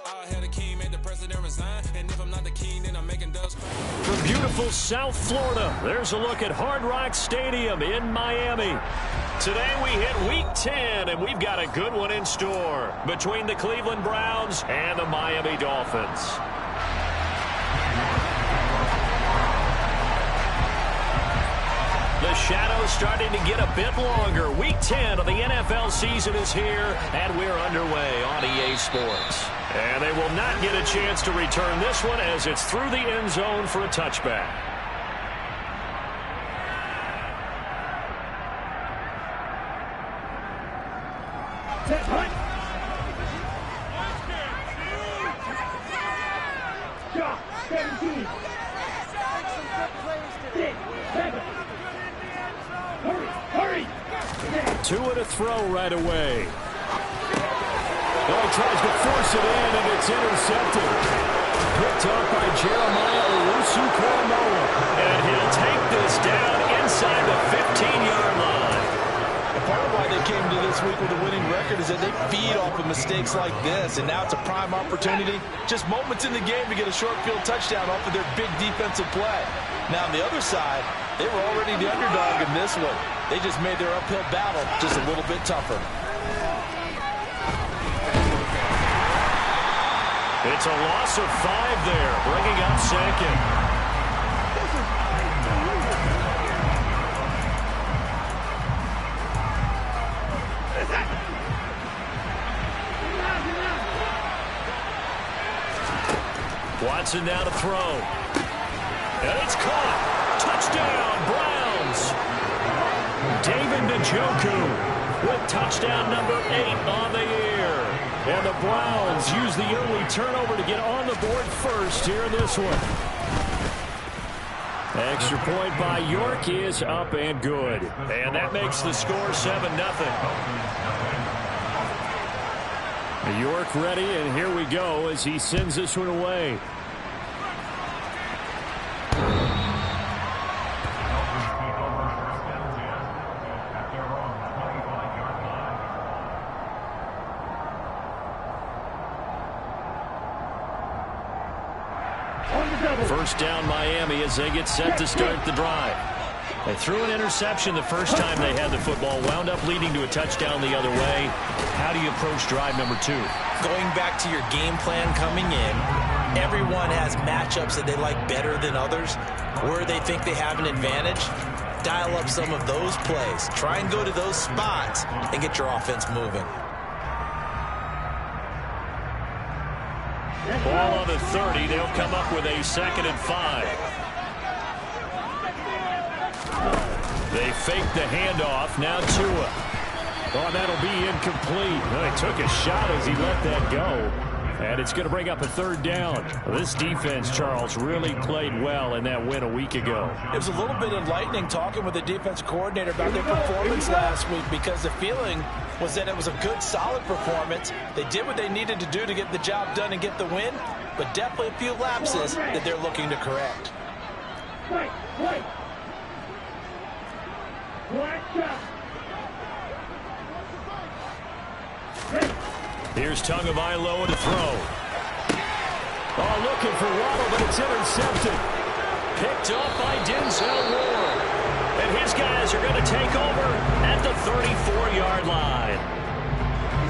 I had a king, made the president resign. And if I'm not the king, then I'm making dubs. From beautiful South Florida, there's a look at Hard Rock Stadium in Miami. Today we hit Week 10, and we've got a good one in store between the Cleveland Browns and the Miami Dolphins. The shadow's starting to get a bit longer. Week 10 of the NFL season is here, and we're underway on EA Sports. And they will not get a chance to return this one as it's through the end zone for a touchback. Two and a throw right away. He tries to force it in, and it's intercepted. Picked up by Jeremiah Owusu-Koramoah. And he'll take this down inside the 15-yard line. And part of why they came to this week with a winning record is that they feed off of mistakes like this, and now it's a prime opportunity. Just moments in the game to get a short field touchdown off of their big defensive play. Now on the other side, they were already the underdog in this one. They just made their uphill battle just a little bit tougher. It's a loss of 5 there, bringing up second. Watson now to throw. And it's caught. Touchdown, Browns. David Njoku with touchdown number 8 on the year. And the Browns use the early turnover to get on the board first here in this one. Extra point by York is up and good. And that makes the score 7-0. York ready, and here we go as he sends this one away. First down Miami as they get set to start the drive. They threw an interception the first time they had the football, wound up leading to a touchdown the other way. How do you approach drive number 2? Going back to your game plan coming in, everyone has matchups that they like better than others, where they think they have an advantage. Dial up some of those plays. Try and go to those spots and get your offense moving. Ball on the 30. They'll come up with a 2nd and 5. They fake the handoff. Now Tua. Oh, that'll be incomplete. Well, he took a shot as he let that go. And it's going to bring up a 3rd down. This defense, Charles, really played well in that win a week ago. It was a little bit enlightening talking with the defense coordinator about their performance last week, because the feeling was that it was a good, solid performance. They did what they needed to do to get the job done and get the win, but definitely a few lapses that they're looking to correct. Here's Tagovailoa to throw. Oh, looking for Waddle, but it's intercepted. Picked up by Denzel Ward. And his guys are going to take over at the 34-yard line.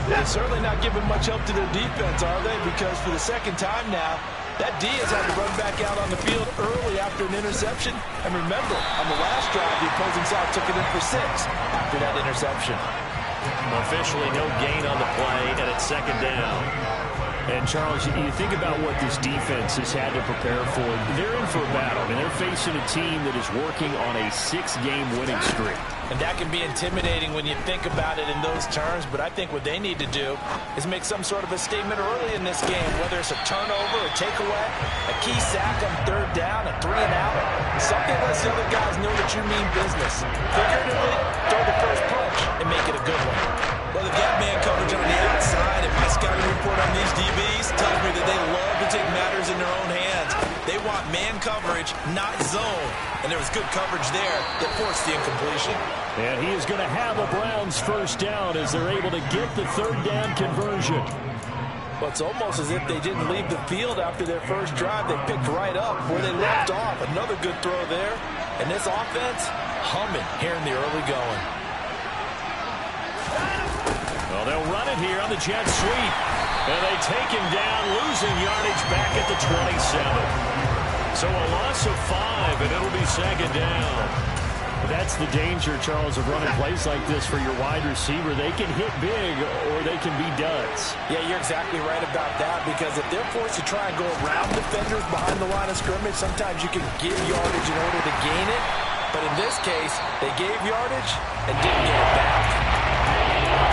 They're certainly not giving much help to their defense, are they? Because for the second time now, that D has had to run back out on the field early after an interception. And remember, on the last drive, the opposing side took it in for 6 after that interception. Officially no gain on the play, and it's 2nd down. And, Charles, you think about what this defense has had to prepare for. They're in for a battle. I mean, they're facing a team that is working on a 6-game winning streak. And that can be intimidating when you think about it in those terms, but I think what they need to do is make some sort of a statement early in this game, whether it's a turnover, a takeaway, a key sack on 3rd down, a 3-and-out, something that lets the other guys know that you mean business. Figuratively, throw the first punch and make it a good one. Well, they've got man coverage on the outside, and my scouting report on these DBs tells me that they love to take matters in their own hands. They want man coverage, not zone. And there was good coverage there that forced the incompletion. And he is going to have a Browns first down as they're able to get the 3rd down conversion. Well, it's almost as if they didn't leave the field after their first drive. They picked right up where they left off. Another good throw there. And this offense, humming here in the early going. Well, they'll run it here on the jet sweep. And they take him down, losing yardage back at the 27. So a loss of 5, and it'll be second down. That's the danger, Charles, of running plays like this for your wide receiver. They can hit big or they can be duds. Yeah, you're exactly right about that, because if they're forced to try and go around defenders behind the line of scrimmage, sometimes you can give yardage in order to gain it. But in this case, they gave yardage and didn't get it back.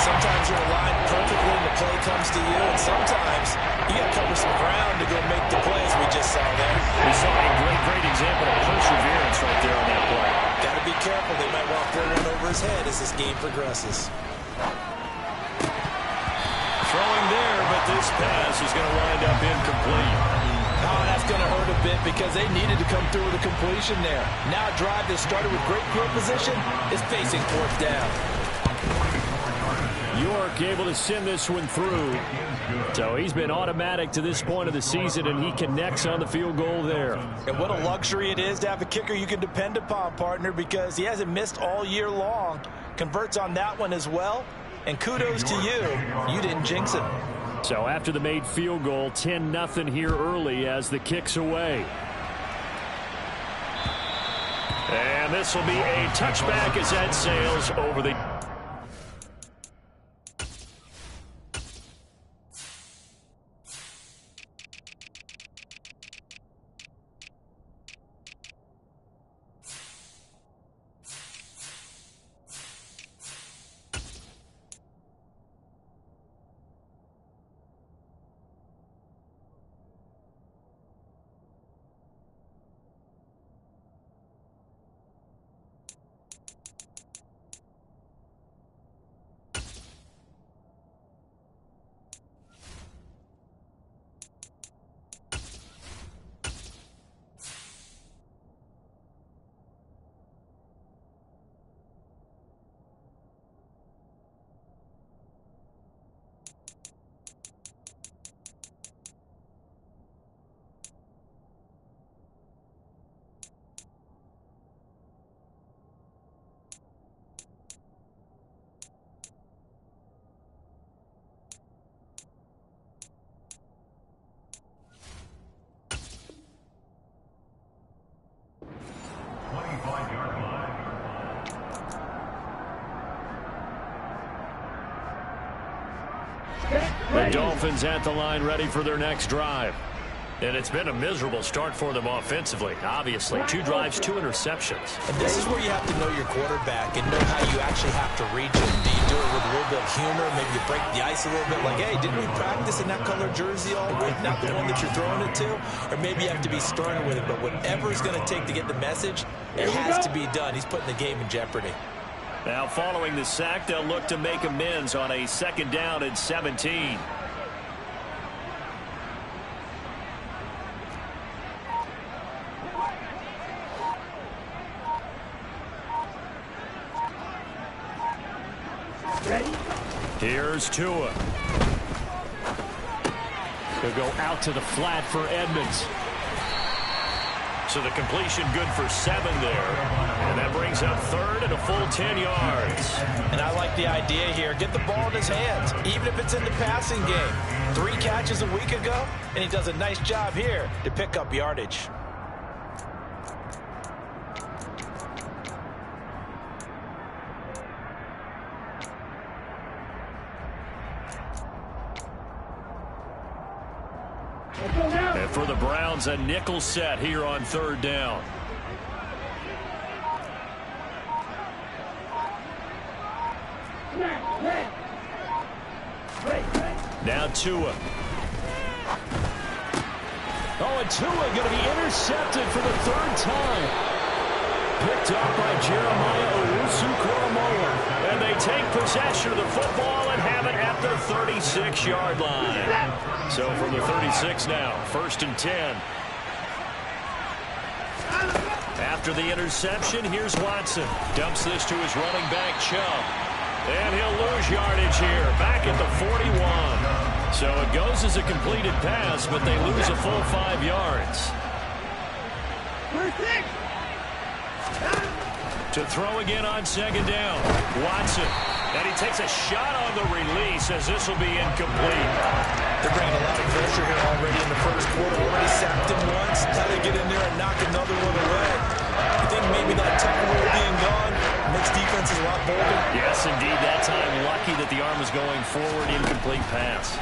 Sometimes you're aligned perfectly and the play comes to you, and sometimes you got to cover some ground to go make the plays we just saw there. We saw a great example of perseverance right there on that play. Got to be careful. They might want to throw one over his head as this game progresses. Throwing there, but this pass is going to wind up incomplete. Oh, that's going to hurt a bit because they needed to come through with a completion there. Now a drive that started with great field position is facing fourth down. York able to send this one through. So he's been automatic to this point of the season, and he connects on the field goal there. And what a luxury it is to have a kicker you can depend upon, partner, because he hasn't missed all year long. Converts on that one as well. And kudos to you. You didn't jinx it. So after the made field goal, 10-0 here early as the kick's away. And this will be a touchback as that sails over the... The Dolphins at the line ready for their next drive. And it's been a miserable start for them offensively. Obviously, 2 drives, 2 interceptions. And this is where you have to know your quarterback and know how you actually have to reach him. Do you do it with a little bit of humor? Maybe you break the ice a little bit like, hey, didn't we practice in that color jersey all week? Not the one that you're throwing it to? Or maybe you have to be sterner with it. But whatever it's going to take to get the message, it has to be done. He's putting the game in jeopardy. Now, following the sack, they'll look to make amends on a 2nd down and 17. Here's Tua. They'll go out to the flat for Edmonds. So the completion good for 7 there. And that brings up 3rd and a full 10 yards. And I like the idea here. Get the ball in his hands, even if it's in the passing game. 3 catches a week ago, and he does a nice job here to pick up yardage. And for the Browns, a nickel set here on 3rd down. Now Tua. Oh, and Tua going to be intercepted for the 3rd time. Picked up by Jeremiah Owusu-Koramoah. And they take possession of the football and have it at the 36-yard line. So from the 36 now, 1st and 10. After the interception, here's Watson. Dumps this to his running back, Chubb. And he'll lose yardage here, back at the 41. So it goes as a completed pass, but they lose a full 5 yards. To throw again on second down. Watson. And he takes a shot on the release as this will be incomplete. They're bringing a lot of pressure here already in the first quarter. Already sacked him once. How they get in there and knock another one away. I think maybe that tackle being gone makes defenses a lot bolder. Yes, indeed. That time lucky that the arm was going forward. Incomplete pass.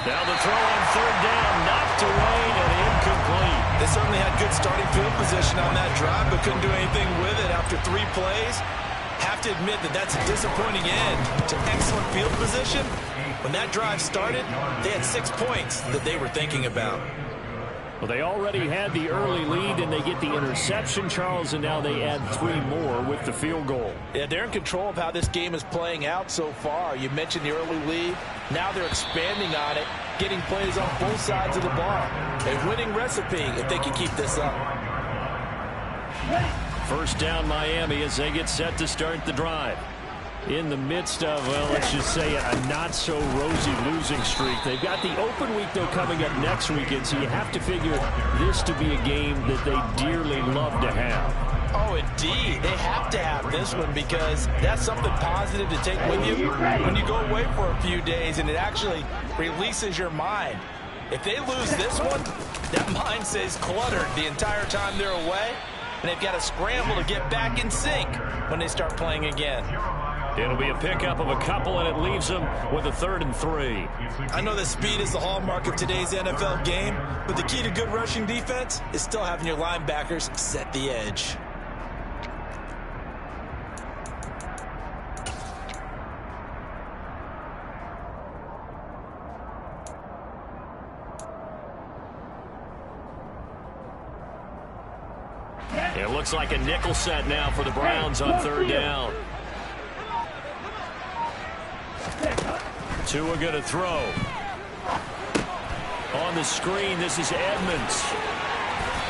Now the throw on third down. Knocked away and incomplete. They certainly had good starting field position on that drive, but couldn't do anything with it after 3 plays. Have to admit that that's a disappointing end to excellent field position. When that drive started, they had 6 points that they were thinking about. Well, they already had the early lead, and they get the interception, Charles, and now they add 3 more with the field goal. Yeah, they're in control of how this game is playing out so far. You mentioned the early lead. Now they're expanding on it, getting plays on both sides of the ball. A winning recipe if they can keep this up. First down, Miami, as they get set to start the drive. In the midst of, well, let's just say a not-so-rosy losing streak. They've got the open week, though, coming up next weekend, so you have to figure this to be a game that they dearly love to have. Oh, indeed. They have to have this one because that's something positive to take with you when you go away for a few days, and it actually releases your mind. If they lose this one, that mind stays cluttered the entire time they're away, and they've got to scramble to get back in sync when they start playing again. It'll be a pickup of a couple, and it leaves them with a 3rd and 3. I know that speed is the hallmark of today's NFL game, but the key to good rushing defense is still having your linebackers set the edge. It looks like a nickel set now for the Browns on 3rd down. Tua going to throw. On the screen, this is Edmonds.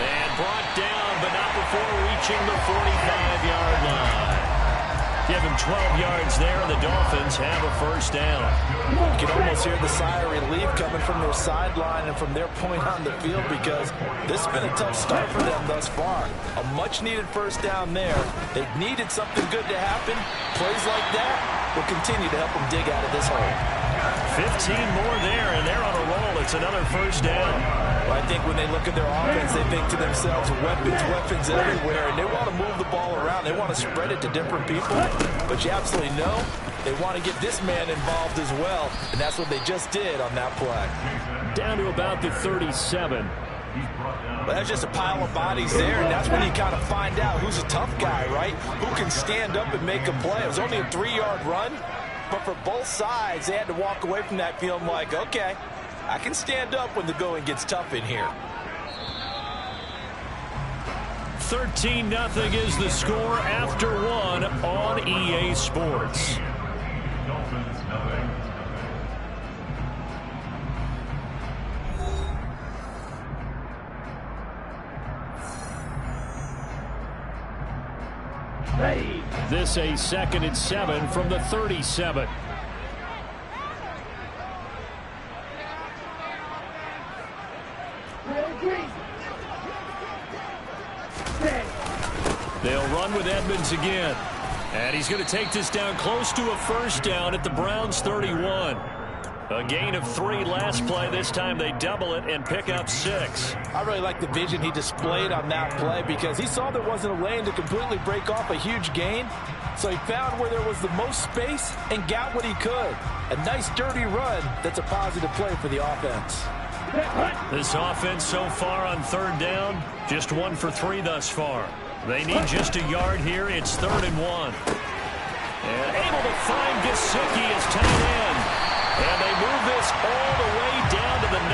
And brought down, but not before reaching the 45-yard line. Give him 12 yards there, and the Dolphins have a first down. You can almost hear the sigh of relief coming from their sideline and from their point on the field because this has been a tough start for them thus far. A much-needed first down there. They needed something good to happen. Plays like that will continue to help them dig out of this hole. 15 more there, and they're on a roll. It's another first down. Well, I think when they look at their offense, they think to themselves, weapons everywhere, and they want to move the ball around. They want to spread it to different people, but you absolutely know they want to get this man involved as well, and that's what they just did on that play. Down to about the 37. But that's just a pile of bodies there, and that's when you kind of find out who's a tough guy, right? Who can stand up and make a play. It was only a 3-yard run, but for both sides, they had to walk away from that feeling like, okay, I can stand up when the going gets tough in here. 13-0 is the score after 1 on EA Sports. This a 2nd and 7 from the 37. They'll run with Edmonds again. And he's going to take this down close to a first down at the Browns' 31. A gain of 3 last play. This time they double it and pick up 6. I really like the vision he displayed on that play because he saw there wasn't a lane to completely break off a huge gain. So he found where there was the most space and got what he could. A nice dirty run that's a positive play for the offense. This offense so far on 3rd down, just 1 for 3 thus far. They need just a yard here. It's 3rd and 1. And able to find Gesicki as tight end. And they move this all the way down to the 9.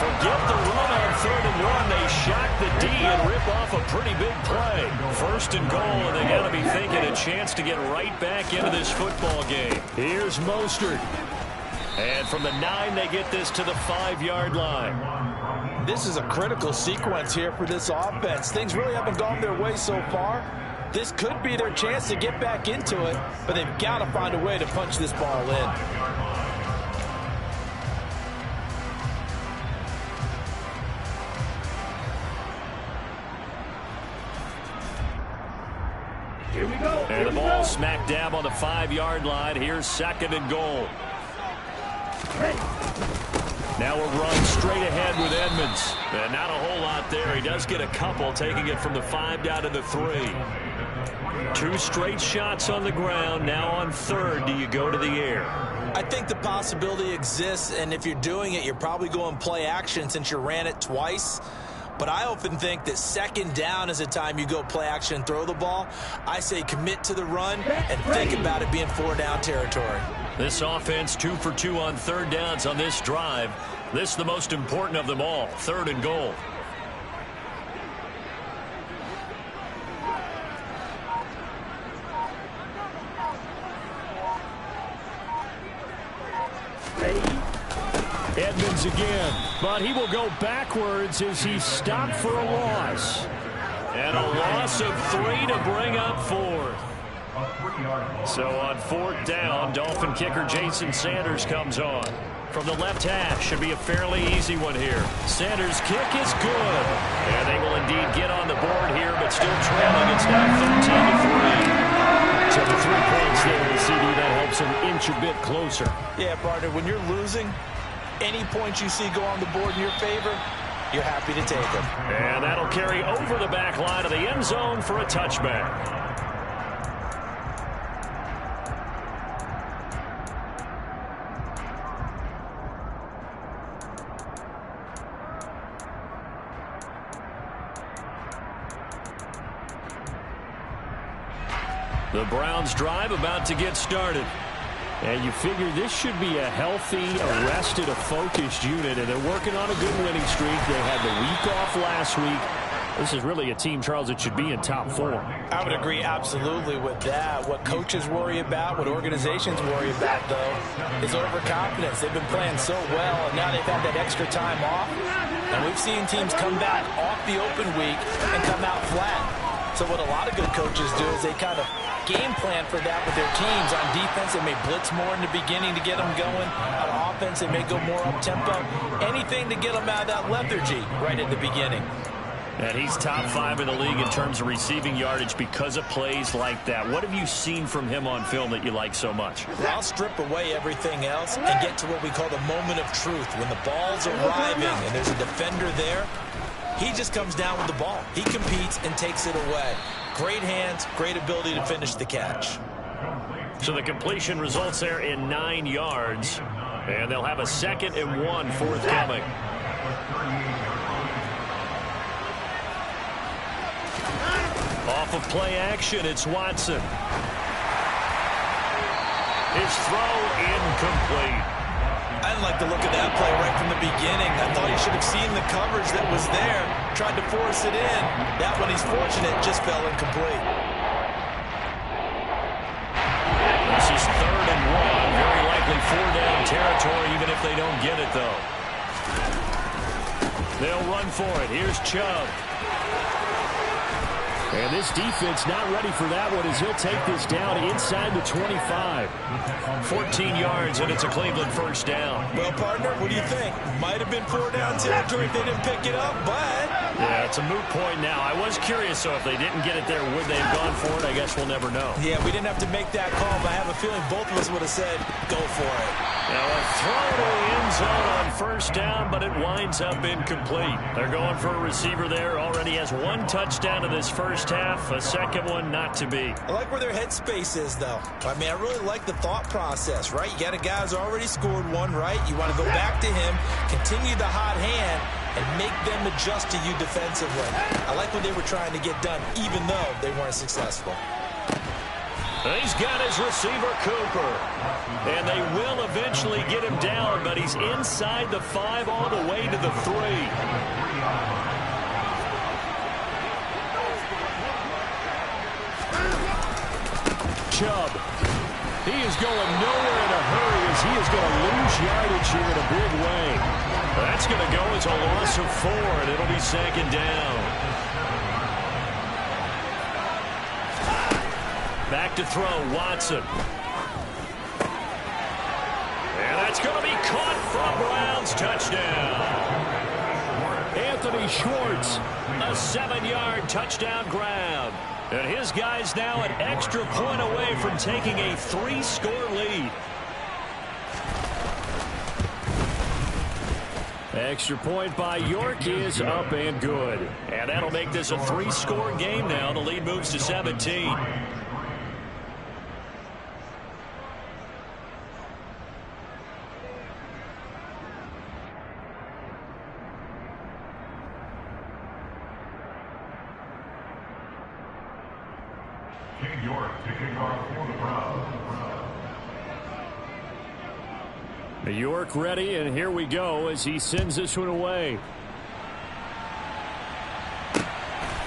Forget the run on 3rd and 1. They shock the D and rip off a pretty big play. 1st and goal, and they got to be thinking a chance to get right back into this football game. Here's Mostert. And from the 9, they get this to the 5-yard line. This is a critical sequence here for this offense. Things really haven't gone their way so far. This could be their chance to get back into it, but they've got to find a way to punch this ball in. Here we go. And the ball smack dab on the 5-yard line. Here's 2nd and goal. Now a run straight ahead with Edmonds. And not a whole lot there. He does get a couple, taking it from the 5 down to the 3. 2 straight shots on the ground. Now on 3rd, do you go to the air? I think the possibility exists, and if you're doing it, you're probably going play action since you ran it twice. But I often think that 2nd down is the time you go play action and throw the ball. I say commit to the run and think about it being 4-down territory. This offense 2 for 2 on 3rd downs on this drive. This is the most important of them all, 3rd and goal. Edmonds again, but he will go backwards as he stopped for a loss. And a loss of 3 to bring up 4th. So on 4th down, Dolphin kicker Jason Sanders comes on. From the left hash, should be a fairly easy one here. Sanders' kick is good. And they will indeed get on the board here, but still trailing. It's now 13-3. So the 3 points there, CD, that helps them inch a bit closer. Yeah, partner, when you're losing, any points you see go on the board in your favor, you're happy to take them. And that'll carry over the back line of the end zone for a touchback. The Browns drive about to get started. And you figure this should be a healthy, arrested, a focused unit, and they're working on a good winning streak. They had the week off last week. This is really a team, Charles, that should be in top 4. I would agree absolutely with that. What coaches worry about, what organizations worry about, though, is overconfidence. They've been playing so well, and now they've had that extra time off. And we've seen teams come back off the open week and come out flat. So what a lot of good coaches do is they kind of game plan for that with their teams. On defense, they may blitz more in the beginning to get them going. On offense, they may go more up-tempo. Anything to get them out of that lethargy right at the beginning. And he's top 5 in the league in terms of receiving yardage because of plays like that. What have you seen from him on film that you like so much? Well, I'll strip away everything else and get to what we call the moment of truth. When the ball's arriving and there's a defender there, he just comes down with the ball. He competes and takes it away. Great hands, great ability to finish the catch. So the completion results there in 9 yards. And they'll have a 2nd and 1 forthcoming. Off of play action, it's Watson. His throw incomplete. I didn't like the look of that play right from the beginning. I thought he should have seen the coverage that was there, tried to force it in. That one, he's fortunate, just fell incomplete. This is 3rd and 1. Very likely 4-down territory, even if they don't get it, though. They'll run for it. Here's Chubb. And this defense not ready for that one as he'll take this down inside the 25. 14 yards, and it's a Cleveland 1st down. Well, partner, what do you think? Might have been 4-down territory if they didn't pick it up, but... Yeah, it's a moot point now. I was curious, so if they didn't get it there, would they have gone for it? I guess we'll never know. Yeah, we didn't have to make that call, but I have a feeling both of us would have said, go for it. Now a throw to the end zone on 1st down, but it winds up incomplete. They're going for a receiver there. Already has 1 touchdown in this first half, a 2nd one not to be. I like where their headspace is, though. I mean, I really like the thought process, right? You got a guy who's already scored one, right? You want to go back to him, continue the hot hand, and make them adjust to you defensively. I like what they were trying to get done, even though they weren't successful. He's got his receiver, Cooper. And they will eventually get him down, but he's inside the 5 all the way to the 3. Chubb. He is going nowhere in a hurry as he is going to lose yardage here in a big way. That's going to go as a loss of 4, and it'll be 2nd down. Back to throw, Watson. And that's going to be caught from Browns. Touchdown. Anthony Schwartz, a 7-yard touchdown grab. And his guys now an extra point away from taking a 3-score lead. Extra point by York is up and good. And that'll make this a 3-score game now. The lead moves to 17. York to kick off for the Browns. York ready, and here we go as he sends this one away.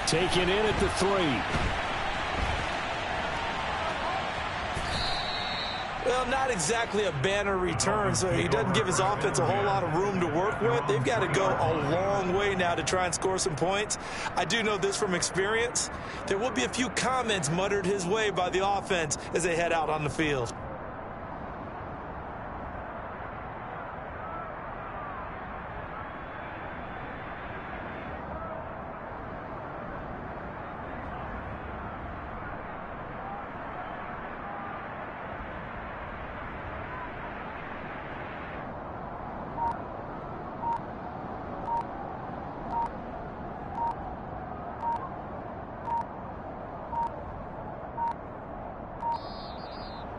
Taken in at the 3. Well, not exactly a banner return, so he doesn't give his offense a whole lot of room to work with. They've got to go a long way now to try and score some points. I do know this from experience. There will be a few comments muttered his way by the offense as they head out on the field.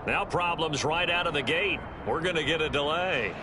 Now problems right out of the gate. We're going to get a delay.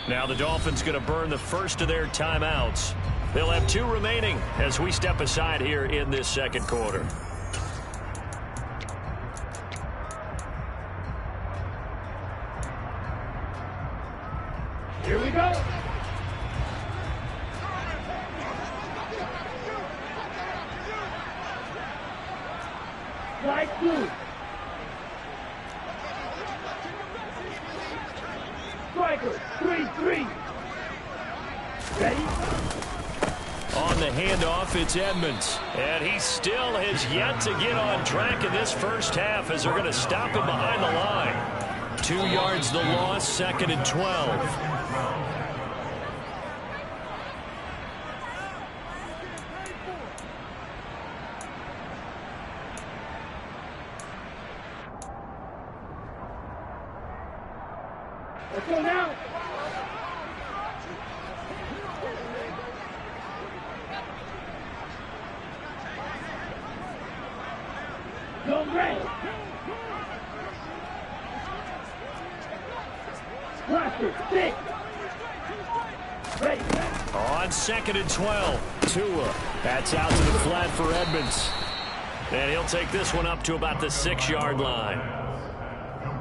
Now the Dolphins going to burn the first of their timeouts. They'll have 2 remaining as we step aside here in this second quarter. Here we go. Strike 2. Striker, 3-3. Ready? On the handoff, it's Edmonds. And he still has yet to get on track in this first half as they're going to stop him behind the line. 2 yards the loss, 2nd and 12. Let's go now. Go red. Roster 6. Ready. On 2nd and 12. Tua. That's out to the flat for Edmonds. And he'll take this one up to about the 6-yard line.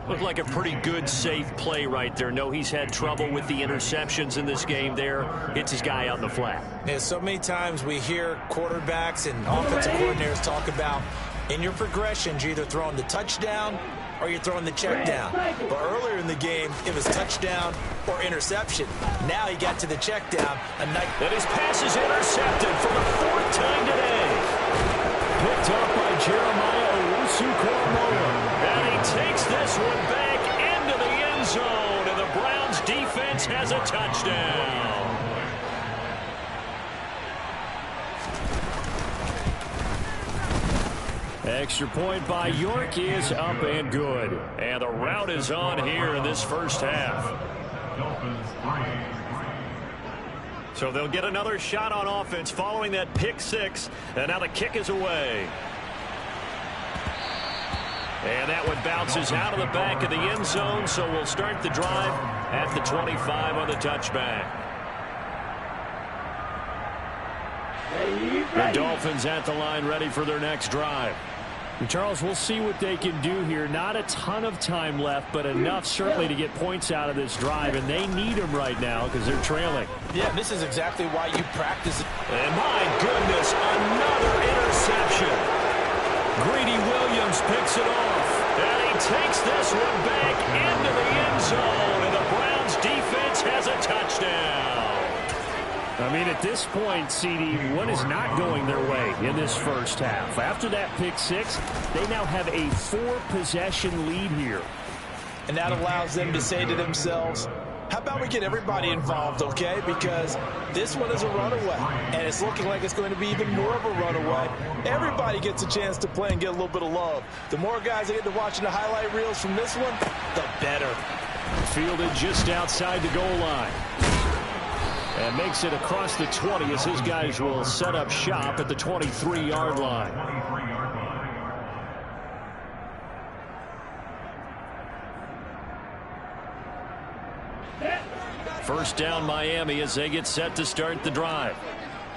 Looked like a pretty good, safe play right there. No, he's had trouble with the interceptions in this game there. Hits his guy out in the flat. Yeah, so many times we hear quarterbacks and offensive coordinators talk about in your progressions, you're either throwing the touchdown or you're throwing the check down. But earlier in the game, it was touchdown or interception. Now he got to the check down. And his pass is intercepted for the 4th time today. Picked up by Jeremiah Owusu-Koramoah. And he takes this one back into the end zone. And the Browns defense has a touchdown. Extra point by York is up and good. And the rout is on here in this first half. So they'll get another shot on offense following that pick 6. And now the kick is away. And that one bounces out of the back of the end zone. So we'll start the drive at the 25 on the touchback. The Dolphins at the line ready for their next drive. And Charles, we'll see what they can do here. Not a ton of time left, but enough certainly to get points out of this drive, and they need them right now because they're trailing. Yeah, this is exactly why you practice. And my goodness, another interception. Greedy Williams picks it off, and he takes this one back into the end zone, and the Browns defense has a touchdown. I mean, at this point, CD, what is not going their way in this first half? After that pick 6, they now have a 4-possession lead here. And that allows them to say to themselves, how about we get everybody involved, okay? Because this one is a runaway, and it's looking like it's going to be even more of a runaway. Everybody gets a chance to play and get a little bit of love. The more guys that get to watching the highlight reels from this one, the better. Fielded just outside the goal line. And makes it across the 20 as his guys will set up shop at the 23-yard line. First down Miami as they get set to start the drive.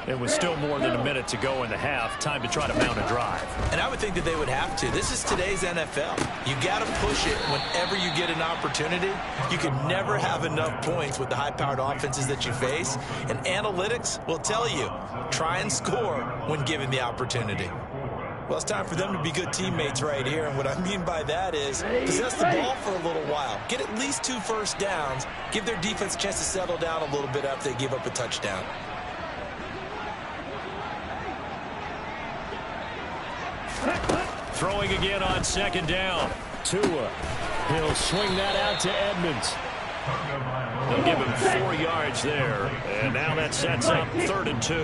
It was still more than a minute to go in the half. Time to try to mount a drive. And I would think that they would have to. This is today's NFL. You got to push it whenever you get an opportunity. You can never have enough points with the high-powered offenses that you face. And analytics will tell you, try and score when given the opportunity. Well, it's time for them to be good teammates right here. And what I mean by that is possess the ball for a little while. Get at least 2 first downs. Give their defense a chance to settle down a little bit after they give up a touchdown. Throwing again on 2nd down. Tua. He'll swing that out to Edmonds. They'll give him 4 yards there. And now that sets up 3rd and 2.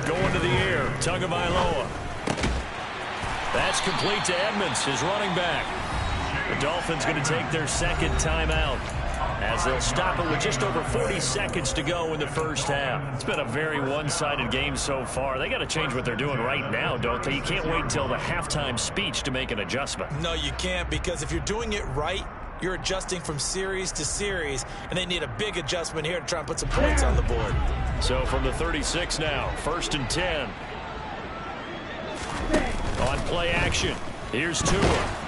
Going to the air. Tagovailoa. That's complete to Edmonds, his running back. The Dolphins going to take their 2nd timeout as they'll stop it with just over 40 seconds to go in the first half. It's been a very one-sided game so far. They got to change what they're doing right now, don't they? You can't wait until the halftime speech to make an adjustment. No, you can't, because if you're doing it right, you're adjusting from series to series, and they need a big adjustment here to try and put some points on the board. So from the 36 now, 1st and 10. On play action, here's Tua.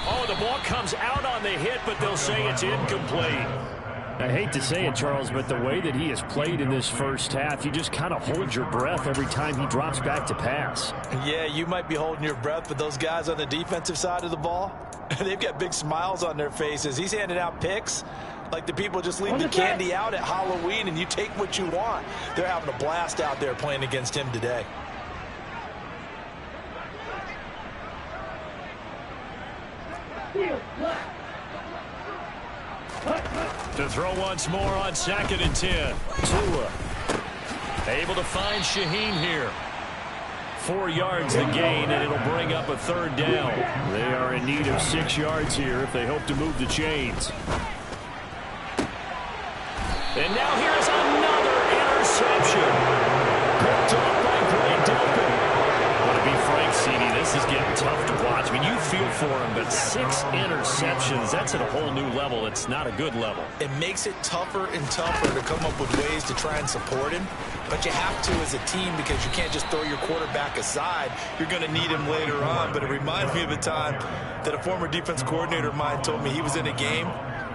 Oh, the ball comes out on the hit, but they'll say it's incomplete. I hate to say it, Charles, but the way that he has played in this first half, you just kind of hold your breath every time he drops back to pass. Yeah, you might be holding your breath, but those guys on the defensive side of the ball, they've got big smiles on their faces. He's handing out picks like the people just leave the candy out at Halloween and you take what you want. They're having a blast out there playing against him today. To throw once more on 2nd and 10. Tua able to find Shaheen here. 4 yards the gain, and it'll bring up a 3rd down. They are in need of 6 yards here if they hope to move the chains. And now here's another interception. Picked off by Greg Delpit. To be frank, CD, this this is getting tough to watch. I mean, you feel for him, but 6 interceptions, that's at a whole new level. It's not a good level. It makes it tougher and tougher to come up with ways to try and support him. But you have to as a team because you can't just throw your quarterback aside. You're going to need him later on. But it reminds me of a time that a former defense coordinator of mine told me he was in a game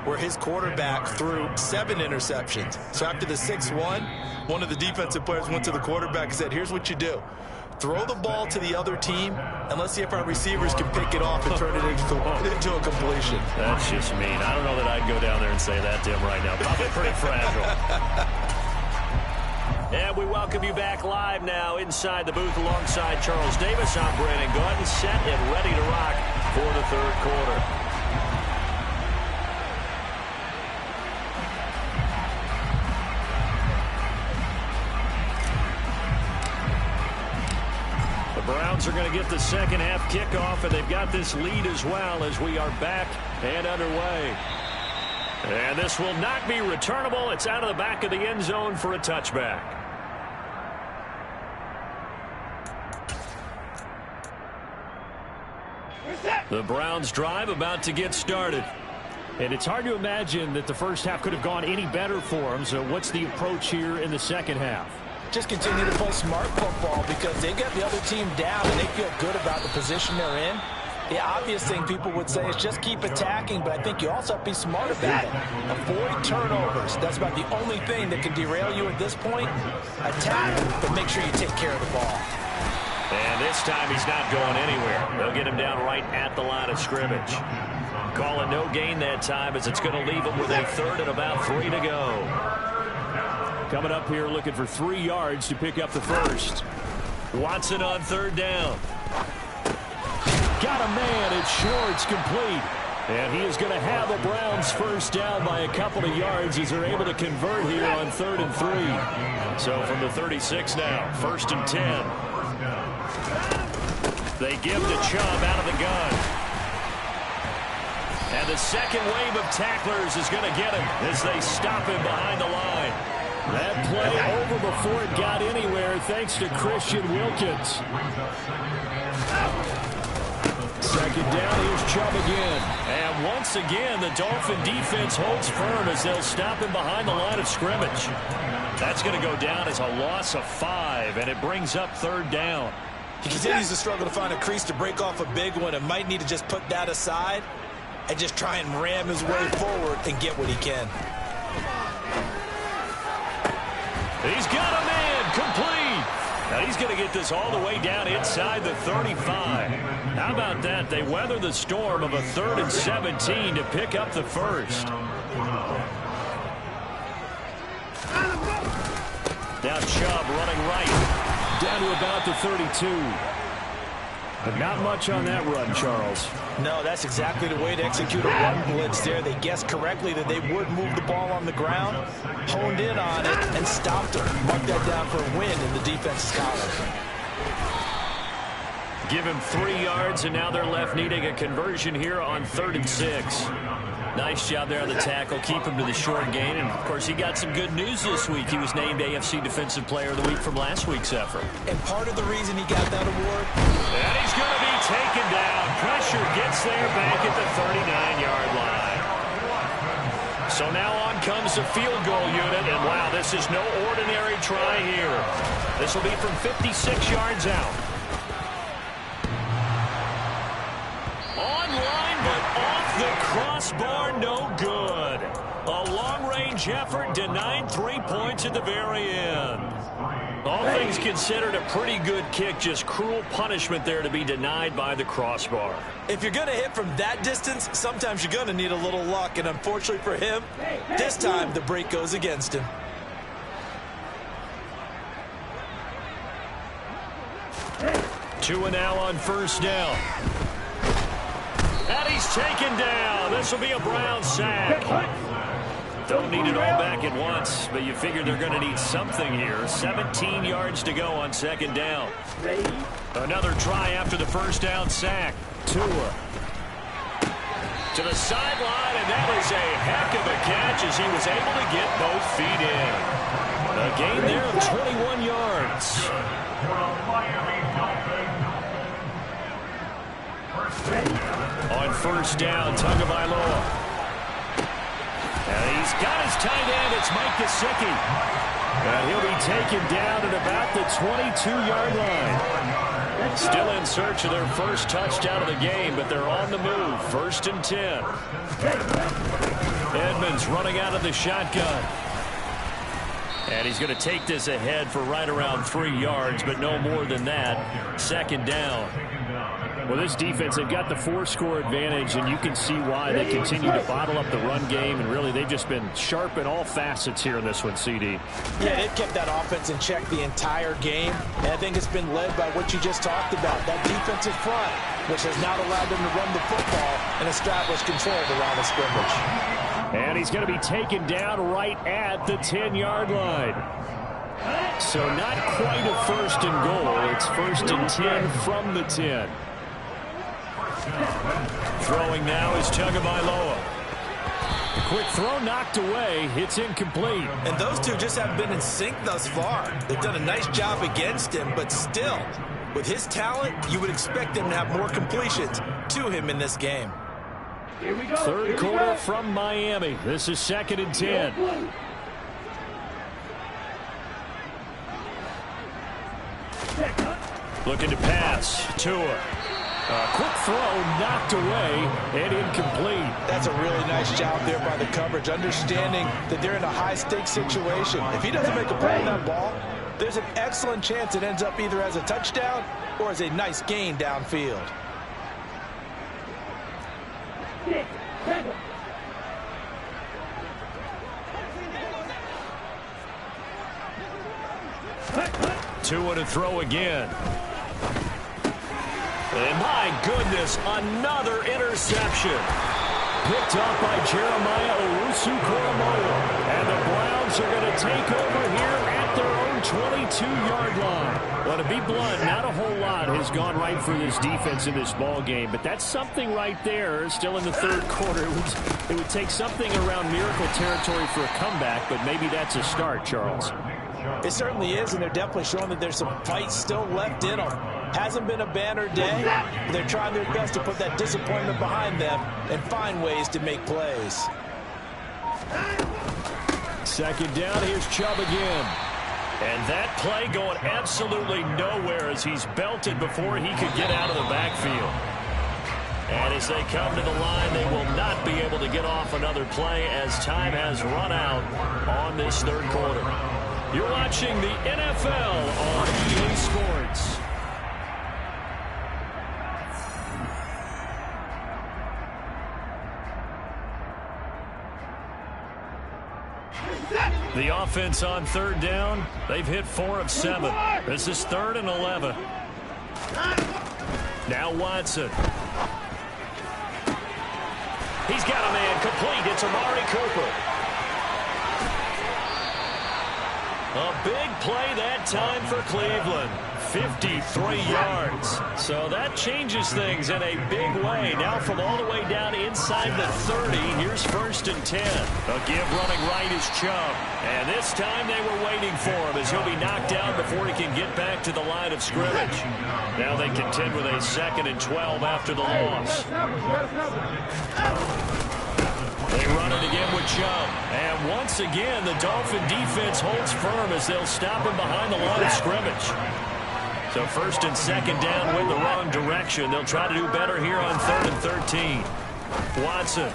where his quarterback threw 7 interceptions. So after the 6-1, one of the defensive players went to the quarterback and said, here's what you do. Throw the ball to the other team, and let's see if our receivers can pick it off and turn it into a completion. That's just mean. I don't know that I'd go down there and say that to him right now. Probably pretty fragile. And we welcome you back live now inside the booth alongside Charles Davis. I'm Brandon Gaudin, set and ready to rock for the third quarter. The Browns are going to get the second half kickoff, and they've got this lead as well as we are back and underway. And this will not be returnable. It's out of the back of the end zone for a touchback. The Browns drive about to get started. And it's hard to imagine that the first half could have gone any better for them. So what's the approach here in the second half? Just continue to play smart football because they get the other team down and they feel good about the position they're in. The obvious thing people would say is just keep attacking, but I think you also have to be smart about it. Avoid turnovers. That's about the only thing that can derail you at this point. Attack, but make sure you take care of the ball. And this time he's not going anywhere. They'll get him down right at the line of scrimmage. Call it no gain that time as it's going to leave him with a third and about 3 to go. Coming up here looking for 3 yards to pick up the first. Watson on third down. Got a man. It's short. It's complete. And he is going to have the Browns first down by a couple of yards as they're able to convert here on 3rd and 3. So from the 36 now, 1st and 10. They give to Chubb out of the gun. And the second wave of tacklers is going to get him as they stop him behind the line. That play over before it got anywhere thanks to Christian Wilkins. Second down, here's Chubb again. And once again, the Dolphin defense holds firm as they'll stop him behind the line of scrimmage. That's going to go down as a loss of 5, and it brings up 3rd down. He continues to struggle to find a crease to break off a big one and might need to just put that aside and just try and ram his way forward and get what he can. He's got a man complete. Now he's going to get this all the way down inside the 35. How about that? They weather the storm of a 3rd and 17 to pick up the first. Now Chubb running right. Down to about the 32. But not much on that run, Charles. No, that's exactly the way to execute a run blitz there. They guessed correctly that they would move the ball on the ground, honed in on it, and stopped her. Mark that down for a win in the defense's column. Give him 3 yards, and now they're left needing a conversion here on 3rd and 6. Nice job there on the tackle. Keep him to the short gain. And, of course, he got some good news this week. He was named AFC Defensive Player of the Week from last week's effort. And part of the reason he got that award. And he's going to be taken down. Pressure gets there back at the 39-yard line. So now on comes the field goal unit. And, wow, this is no ordinary try here. This will be from 56 yards out. The crossbar, no good. A long-range effort denied 3 points at the very end. All things considered, a pretty good kick. Just cruel punishment there to be denied by the crossbar. If you're going to hit from that distance, sometimes you're going to need a little luck. And unfortunately for him, this time the break goes against him. Two and now on 1st down. And he's taken down. This will be a Brown sack. Don't need it all back at once, but you figure they're going to need something here. 17 yards to go on 2nd down. Another try after the 1st down sack. Tua to the sideline, and that is a heck of a catch as he was able to get both feet in. A gain there of 21 yards. On first down, Tagovailoa. And he's got his tight end. It's Mike Gesicki. And he'll be taken down at about the 22-yard line. Still in search of their first touchdown of the game, but they're on the move. 1st and 10. Edmonds running out of the shotgun. And he's going to take this ahead for right around 3 yards, but no more than that. 2nd down. Well, this defense, they've got the 4-score advantage, and you can see why they continue to bottle up the run game, and really they've just been sharp in all facets here in this one, CD. Yeah, they've kept that offense in check the entire game, and I think it's been led by what you just talked about, that defensive front, which has not allowed them to run the football and establish control of the line of scrimmage. And he's going to be taken down right at the 10-yard line. So not quite a 1st and goal. It's 1st and 10 from the 10. Throwing now is Tagovailoa. The quick throw knocked away. It's incomplete. And those two just haven't been in sync thus far. They've done a nice job against him, but still, with his talent, you would expect him to have more completions to him in this game. Here we go. 3rd quarter from Miami. This is 2nd and 10. Looking to pass. Tua. Quick throw knocked away and incomplete. That's a really nice job there by the coverage, understanding that they're in a high-stakes situation. If he doesn't make a play on that ball, there's an excellent chance it ends up either as a touchdown or as a nice gain downfield. Tua to throw again. And my goodness, another interception. Picked up by Jeremiah Owusu-Koramoah. And the Browns are going to take over here at their own 22-yard line. Well, to be blunt, not a whole lot has gone right for this defense in this ball game, but that's something right there. Still in the 3rd quarter. It would take something around miracle territory for a comeback, but maybe that's a start, Charles. It certainly is, and they're definitely showing that there's some fight still left in them. Hasn't been a banner day. They're trying their best to put that disappointment behind them and find ways to make plays. 2nd down, here's Chubb again. And that play going absolutely nowhere as he's belted before he could get out of the backfield. And as they come to the line, they will not be able to get off another play as time has run out on this 3rd quarter. You're watching the NFL on EA Sports. The offense on 3rd down, they've hit 4 of 7. This is 3rd and 11. Now Watson. He's got a man complete. It's Amari Cooper. A big play that time for Cleveland. 53 yards. So that changes things in a big way. Now from all the way down inside the 30, here's 1st and 10. A give running right is Chubb. And this time they were waiting for him as he'll be knocked down before he can get back to the line of scrimmage. Now they contend with a 2nd and 12 after the loss. They run it again with Chubb. And once again, the Dolphin defense holds firm as they'll stop him behind the line of scrimmage. So 1st and 2nd down went the wrong direction. They'll try to do better here on 3rd and 13. Watson.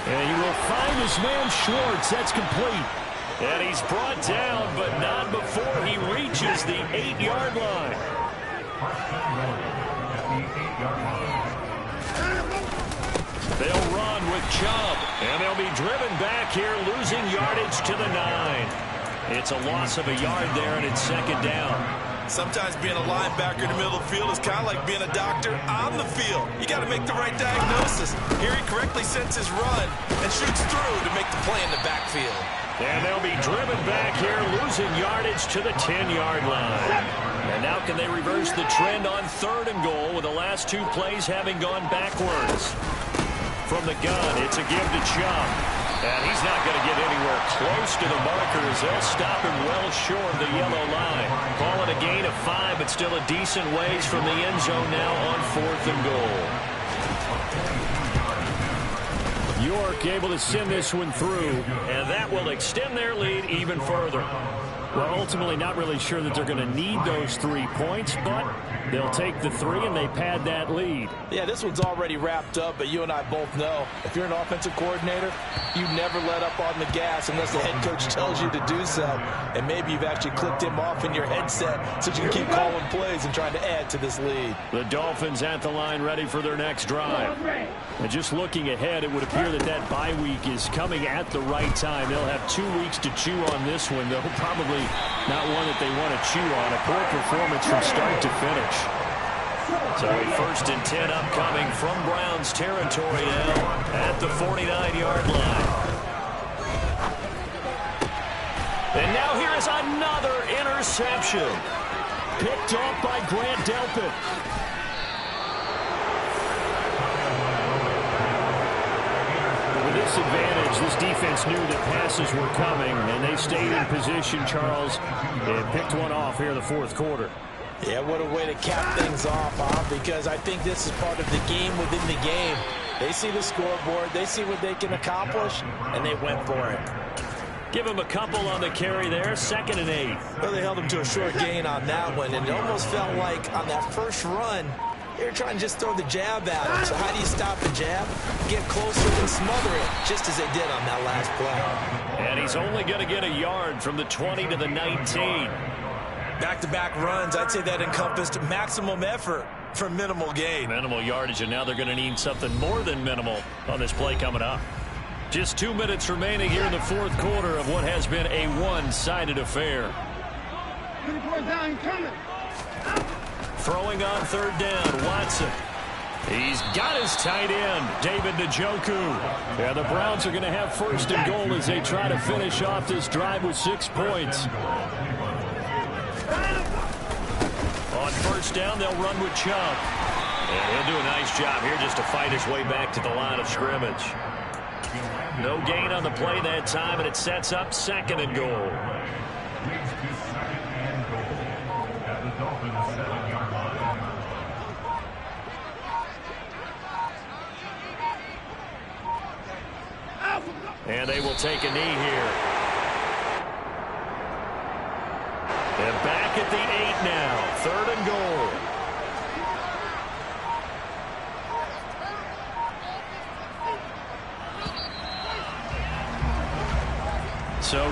And he will find his man Schwartz. That's complete. And he's brought down, but not before he reaches the 8-yard line. They'll run with Chubb, and they'll be driven back here, losing yardage to the 9. It's a loss of a yard there, and it's 2nd down. Sometimes being a linebacker in the middle of the field is kind of like being a doctor on the field. You got to make the right diagnosis. Here he correctly sets his run and shoots through to make the play in the backfield. And they'll be driven back here, losing yardage to the 10-yard line. And now can they reverse the trend on 3rd and goal with the last 2 plays having gone backwards? From the gun, it's a give to Chubb. And he's not going to get anywhere close to the markers. They'll stop him well short of the yellow line. Call it a gain of 5, but still a decent ways from the end zone now on 4th and goal. York able to send this one through, and that will extend their lead even further. Well, ultimately not really sure that they're going to need those 3 points, but they'll take the 3 and they pad that lead. Yeah, this one's already wrapped up, but you and I both know if you're an offensive coordinator, you never let up on the gas unless the head coach tells you to do so. And maybe you've actually clicked him off in your headset so you can keep calling plays and trying to add to this lead. The Dolphins at the line ready for their next drive. And just looking ahead, it would appear that that bye week is coming at the right time. They'll have 2 weeks to chew on this one, though probably not one that they want to chew on. A poor performance from start to finish. So a 1st and 10 upcoming from Browns territory now at the 49-yard line. And now here is another interception. Picked off by Grant Delpit. With this advantage, this defense knew that passes were coming, and they stayed in position, Charles, and picked one off here in the 4th quarter. Yeah, what a way to cap things off, because I think this is part of the game within the game. They see the scoreboard, they see what they can accomplish, and they went for it. Give him a couple on the carry there, 2nd and 8. Well, they held him to a short gain on that one, and it almost felt like on that first run, they were trying to just throw the jab at him. So how do you stop the jab? Get closer and smother it, just as they did on that last play. And he's only going to get a yard from the 20 to the 19. Back-to-back runs, I'd say that encompassed maximum effort for minimal gain. Minimal yardage, and now they're going to need something more than minimal on this play coming up. Just 2 minutes remaining here in the 4th quarter of what has been a one-sided affair. Throwing on 3rd down, Watson. He's got his tight end, David Njoku. Yeah, the Browns are going to have 1st and goal as they try to finish off this drive with 6 points. On 1st down, they'll run with Chubb. And he'll do a nice job here just to fight his way back to the line of scrimmage. No gain on the play that time, and it sets up 2nd and goal. And they will take a knee here. And back at the 8 now. 3rd and goal. So